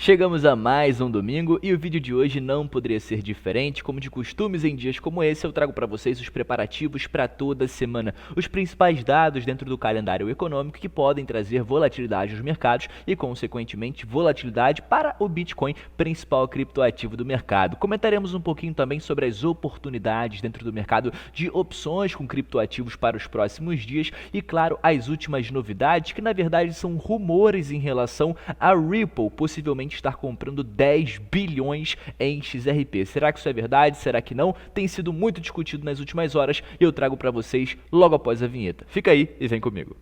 Chegamos a mais um domingo e o vídeo de hoje não poderia ser diferente. Como de costumes em dias como esse, eu trago para vocês os preparativos para toda semana, os principais dados dentro do calendário econômico que podem trazer volatilidade aos mercados e, consequentemente, volatilidade para o Bitcoin, principal criptoativo do mercado. Comentaremos um pouquinho também sobre as oportunidades dentro do mercado de opções com criptoativos para os próximos dias e, claro, as últimas novidades que, na verdade, são rumores em relação a Ripple, possivelmente estar comprando 10 bilhões em XRP. Será que isso é verdade? Será que não? Tem sido muito discutido nas últimas horas e eu trago para vocês logo após a vinheta. Fica aí e vem comigo.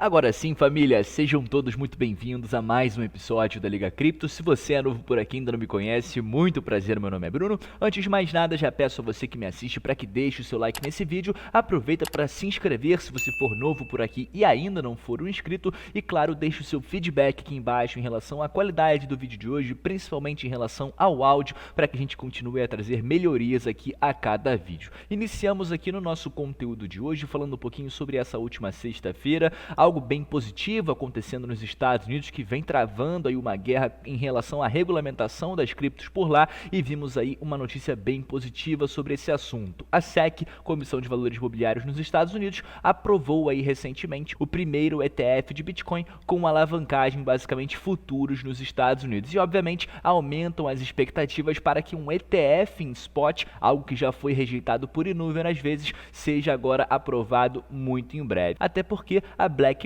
Agora sim, família, sejam todos muito bem-vindos a mais um episódio da Liga Cripto. Se você é novo por aqui e ainda não me conhece, muito prazer, meu nome é Bruno. Antes de mais nada, já peço a você que me assiste para que deixe o seu like nesse vídeo. Aproveita para se inscrever se você for novo por aqui e ainda não for um inscrito. E claro, deixe o seu feedback aqui embaixo em relação à qualidade do vídeo de hoje, principalmente em relação ao áudio, para que a gente continue a trazer melhorias aqui a cada vídeo. Iniciamos aqui no nosso conteúdo de hoje falando um pouquinho sobre essa última sexta-feira, algo bem positivo acontecendo nos Estados Unidos, que vem travando aí uma guerra em relação à regulamentação das criptos por lá, e vimos aí uma notícia bem positiva sobre esse assunto. A SEC, Comissão de Valores Mobiliários nos Estados Unidos, aprovou aí recentemente o primeiro ETF de Bitcoin com alavancagem basicamente futuros nos Estados Unidos, e obviamente aumentam as expectativas para que um ETF em spot, algo que já foi rejeitado por inúmeras vezes, seja agora aprovado muito em breve. Até porque a BlackRock,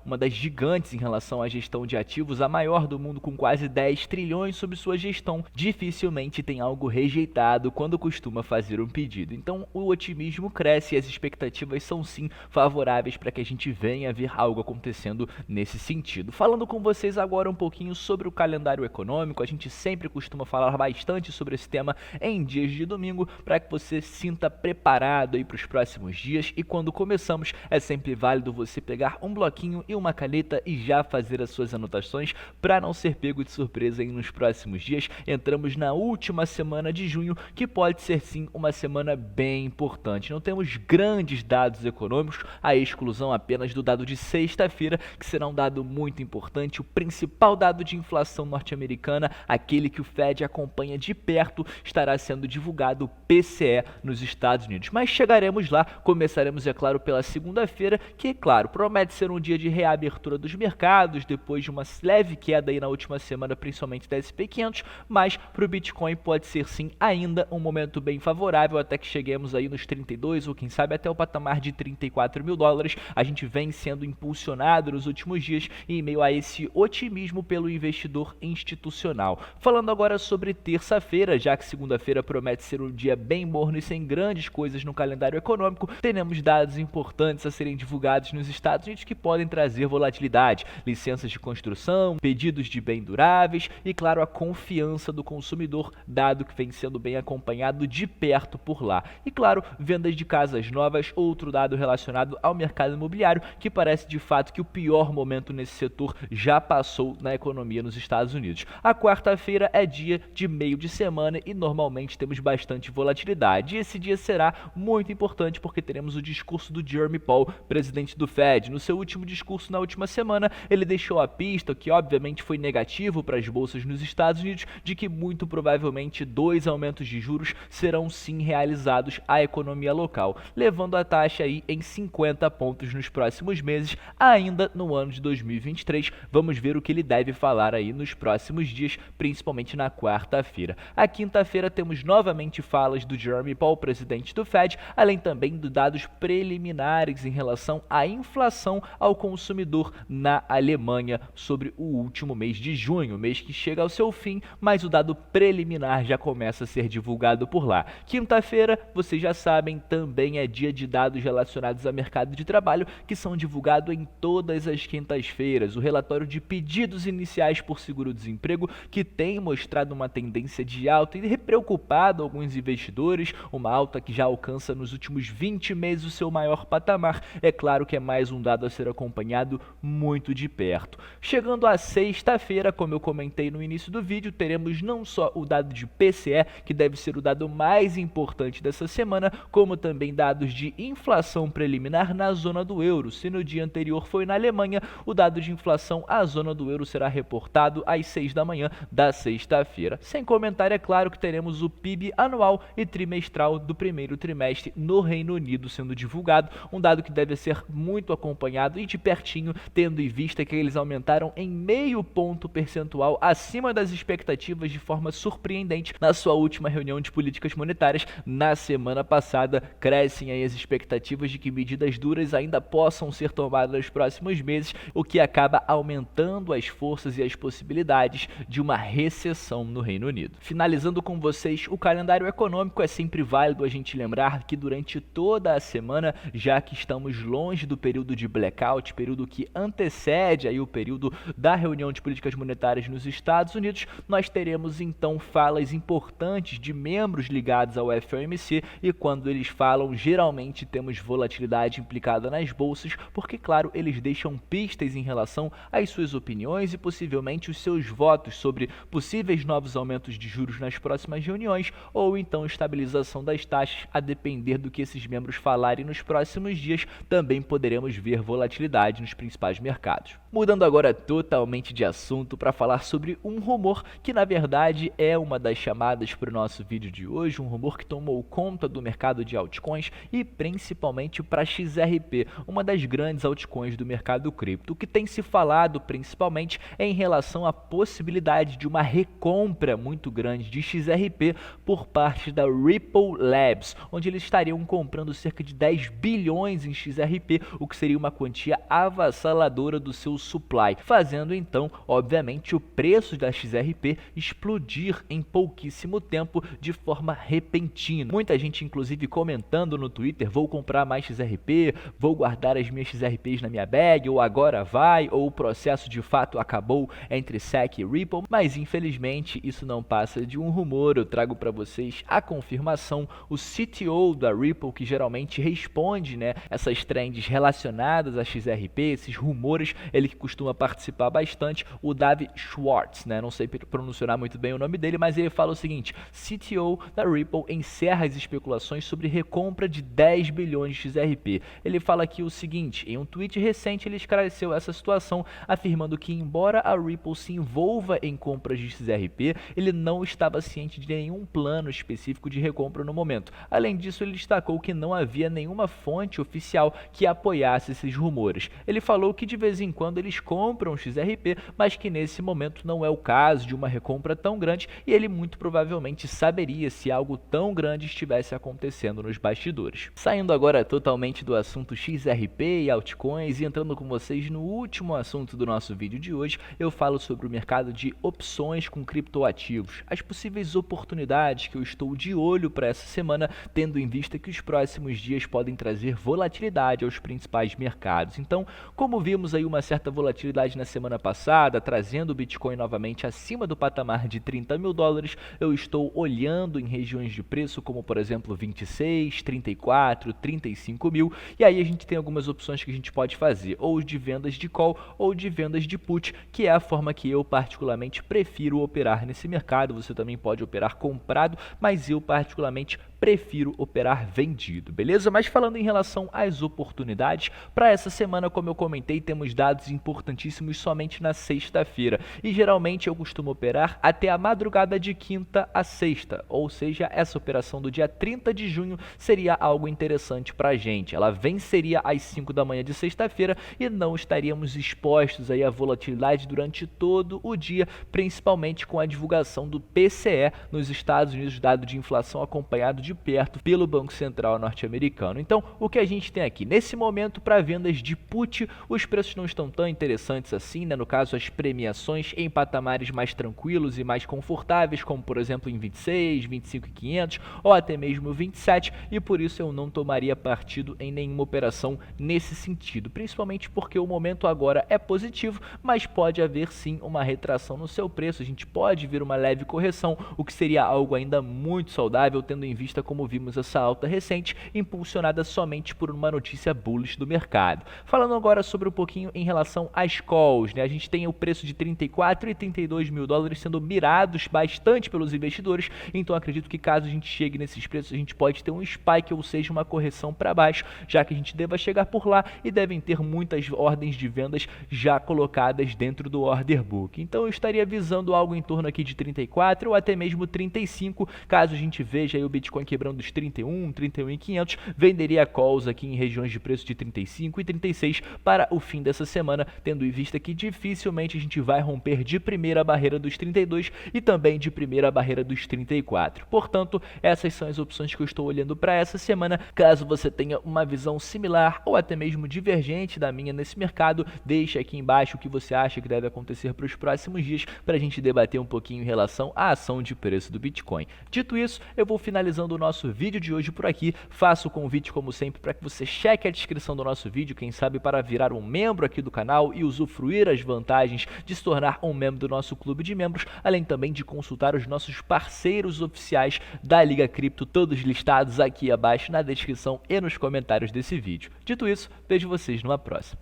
uma das gigantes em relação à gestão de ativos, a maior do mundo com quase 10 trilhões sob sua gestão, dificilmente tem algo rejeitado quando costuma fazer um pedido. Então o otimismo cresce e as expectativas são sim favoráveis para que a gente venha ver algo acontecendo nesse sentido. Falando com vocês agora um pouquinho sobre o calendário econômico, a gente sempre costuma falar bastante sobre esse tema em dias de domingo, para que você se sinta preparado aí para os próximos dias, e quando começamos é sempre válido você pegar um bloquinho e uma caneta e já fazer as suas anotações para não ser pego de surpresa aí nos próximos dias. Entramos na última semana de junho, que pode ser sim uma semana bem importante. Não temos grandes dados econômicos, a exclusão apenas do dado de sexta-feira, que será um dado muito importante, o principal dado de inflação norte-americana, aquele que o Fed acompanha de perto, estará sendo divulgado, o PCE, nos Estados Unidos. Mas chegaremos lá, começaremos, é claro, pela segunda-feira, que, claro, promete ser um dia de reabertura dos mercados, depois de uma leve queda aí na última semana, principalmente da SP500, mas para o Bitcoin pode ser sim ainda um momento bem favorável, até que cheguemos aí nos 32 ou quem sabe até o patamar de 34 mil dólares. A gente vem sendo impulsionado nos últimos dias em meio a esse otimismo pelo investidor institucional. Falando agora sobre terça-feira, já que segunda-feira promete ser um dia bem morno e sem grandes coisas no calendário econômico, teremos dados importantes a serem divulgados nos Estados Unidos que podem trazer volatilidade, licenças de construção, pedidos de bens duráveis e, claro, a confiança do consumidor, dado que vem sendo bem acompanhado de perto por lá. E, claro, vendas de casas novas, outro dado relacionado ao mercado imobiliário, que parece de fato que o pior momento nesse setor já passou na economia nos Estados Unidos. A quarta-feira é dia de meio de semana e normalmente temos bastante volatilidade. E esse dia será muito importante porque teremos o discurso do Jerome Powell, presidente do Fed. No seu último discurso na última semana, ele deixou a pista, que obviamente foi negativo para as bolsas nos Estados Unidos, de que muito provavelmente 2 aumentos de juros serão sim realizados à economia local, levando a taxa aí em 50 pontos nos próximos meses, ainda no ano de 2023. Vamos ver o que ele deve falar aí nos próximos dias, principalmente na quarta-feira. A quinta-feira temos novamente falas do Jerome Powell, presidente do Fed, além também de dados preliminares em relação à inflação ao consumidor na Alemanha sobre o último mês de junho, mês que chega ao seu fim, mas o dado preliminar já começa a ser divulgado por lá. Quinta-feira, vocês já sabem, também é dia de dados relacionados ao mercado de trabalho, que são divulgados em todas as quintas-feiras. O relatório de pedidos iniciais por seguro-desemprego, que tem mostrado uma tendência de alta e preocupado alguns investidores, uma alta que já alcança nos últimos 20 meses o seu maior patamar. É claro que é mais um dado a ser ser acompanhado muito de perto. Chegando à sexta-feira, como eu comentei no início do vídeo, teremos não só o dado de PCE, que deve ser o dado mais importante dessa semana, como também dados de inflação preliminar na zona do euro. Se no dia anterior foi na Alemanha, o dado de inflação à zona do euro será reportado às 6 da manhã da sexta-feira. Sem comentário, é claro que teremos o PIB anual e trimestral do primeiro trimestre no Reino Unido sendo divulgado, um dado que deve ser muito acompanhado e de pertinho, tendo em vista que eles aumentaram em meio ponto percentual acima das expectativas de forma surpreendente na sua última reunião de políticas monetárias na semana passada. Crescem aí as expectativas de que medidas duras ainda possam ser tomadas nos próximos meses, o que acaba aumentando as forças e as possibilidades de uma recessão no Reino Unido. Finalizando com vocês, o calendário econômico, é sempre válido a gente lembrar que durante toda a semana, já que estamos longe do período de blackout, período que antecede aí o período da reunião de políticas monetárias nos Estados Unidos, nós teremos então falas importantes de membros ligados ao FOMC, e quando eles falam, geralmente temos volatilidade implicada nas bolsas, porque claro, eles deixam pistas em relação às suas opiniões e possivelmente os seus votos sobre possíveis novos aumentos de juros nas próximas reuniões, ou então estabilização das taxas, a depender do que esses membros falarem nos próximos dias. Também poderemos ver volatilidade nos principais mercados. Mudando agora totalmente de assunto para falar sobre um rumor que na verdade é uma das chamadas para o nosso vídeo de hoje, um rumor que tomou conta do mercado de altcoins e principalmente para XRP, uma das grandes altcoins do mercado cripto. O que tem se falado principalmente é em relação à possibilidade de uma recompra muito grande de XRP por parte da Ripple Labs, onde eles estariam comprando cerca de 10 bilhões em XRP, o que seria uma quantia avassaladora do seu supply, fazendo então, obviamente, o preço da XRP explodir em pouquíssimo tempo de forma repentina. Muita gente inclusive comentando no Twitter: vou comprar mais XRP, vou guardar as minhas XRPs na minha bag, ou agora vai, ou o processo de fato acabou entre SEC e Ripple, mas infelizmente isso não passa de um rumor. Eu trago para vocês a confirmação, o CTO da Ripple, que geralmente responde, essas trends relacionadas a XRP, esses rumores, ele que costuma participar bastante, o David Schwartz, não sei pronunciar muito bem o nome dele, mas ele fala o seguinte: CTO da Ripple encerra as especulações sobre recompra de 10 bilhões de XRP. Ele fala aqui o seguinte: em um tweet recente ele esclareceu essa situação, afirmando que embora a Ripple se envolva em compras de XRP, ele não estava ciente de nenhum plano específico de recompra no momento. Além disso, ele destacou que não havia nenhuma fonte oficial que apoiasse esses rumores. Ele falou que de vez em quando eles compram XRP, mas que nesse momento não é o caso de uma recompra tão grande, e ele muito provavelmente saberia se algo tão grande estivesse acontecendo nos bastidores. Saindo agora totalmente do assunto XRP e altcoins e entrando com vocês no último assunto do nosso vídeo de hoje, eu falo sobre o mercado de opções com criptoativos, as possíveis oportunidades que eu estou de olho para essa semana, tendo em vista que os próximos dias podem trazer volatilidade aos principais mercados. Então, como vimos aí uma certa volatilidade na semana passada, trazendo o Bitcoin novamente acima do patamar de 30 mil dólares, eu estou olhando em regiões de preço como, por exemplo, 26, 34, 35 mil, e aí a gente tem algumas opções que a gente pode fazer, ou de vendas de call ou de vendas de put, que é a forma que eu particularmente prefiro operar nesse mercado. Você também pode operar comprado, mas eu particularmente prefiro operar vendido, beleza? Mas falando em relação às oportunidades, para essa semana, como eu comentei, temos dados importantíssimos somente na sexta-feira, e geralmente eu costumo operar até a madrugada de quinta a sexta, ou seja, essa operação do dia 30 de junho seria algo interessante para a gente. Ela venceria às 5 da manhã de sexta-feira e não estaríamos expostos aí à volatilidade durante todo o dia, principalmente com a divulgação do PCE nos Estados Unidos, dado de inflação acompanhado de perto pelo Banco Central norte-americano. Então, o que a gente tem aqui? Nesse momento, para vendas de put, os preços não estão tão interessantes assim, no caso, as premiações em patamares mais tranquilos e mais confortáveis, como por exemplo em 26, 25.500 ou até mesmo 27, e por isso eu não tomaria partido em nenhuma operação nesse sentido, principalmente porque o momento agora é positivo, mas pode haver sim uma retração no seu preço, a gente pode ver uma leve correção, o que seria algo ainda muito saudável, tendo em vista como vimos essa alta recente, impulsionada somente por uma notícia bullish do mercado. mercado. Falando agora sobre um pouquinho em relação às calls, né? A gente tem o preço de 34 e 32 mil dólares sendo mirados bastante pelos investidores, então acredito que caso a gente chegue nesses preços, a gente pode ter um spike, ou seja, uma correção para baixo, já que a gente deva chegar por lá e devem ter muitas ordens de vendas já colocadas dentro do order book. Então eu estaria visando algo em torno aqui de 34 ou até mesmo 35, caso a gente veja aí o Bitcoin quebrando os 31.500, venderia calls aqui em regiões de preço de 35 e 36 para o fim dessa semana, tendo em vista que dificilmente a gente vai romper de primeira barreira dos 32 e também de primeira barreira dos 34. Portanto, essas são as opções que eu estou olhando para essa semana. Caso você tenha uma visão similar ou até mesmo divergente da minha nesse mercado, deixa aqui embaixo o que você acha que deve acontecer para os próximos dias, para a gente debater um pouquinho em relação à ação de preço do Bitcoin. Dito isso, eu vou finalizando o nosso vídeo de hoje por aqui. Faço o convite, como sempre, para que você cheque a descrição do nosso vídeo, quem sabe para virar um membro aqui do canal e usufruir as vantagens de se tornar um membro do nosso clube de membros, além também de consultar os nossos parceiros oficiais da Liga Cripto, todos listados aqui abaixo na descrição e nos comentários desse vídeo. Dito isso, vejo vocês numa próxima.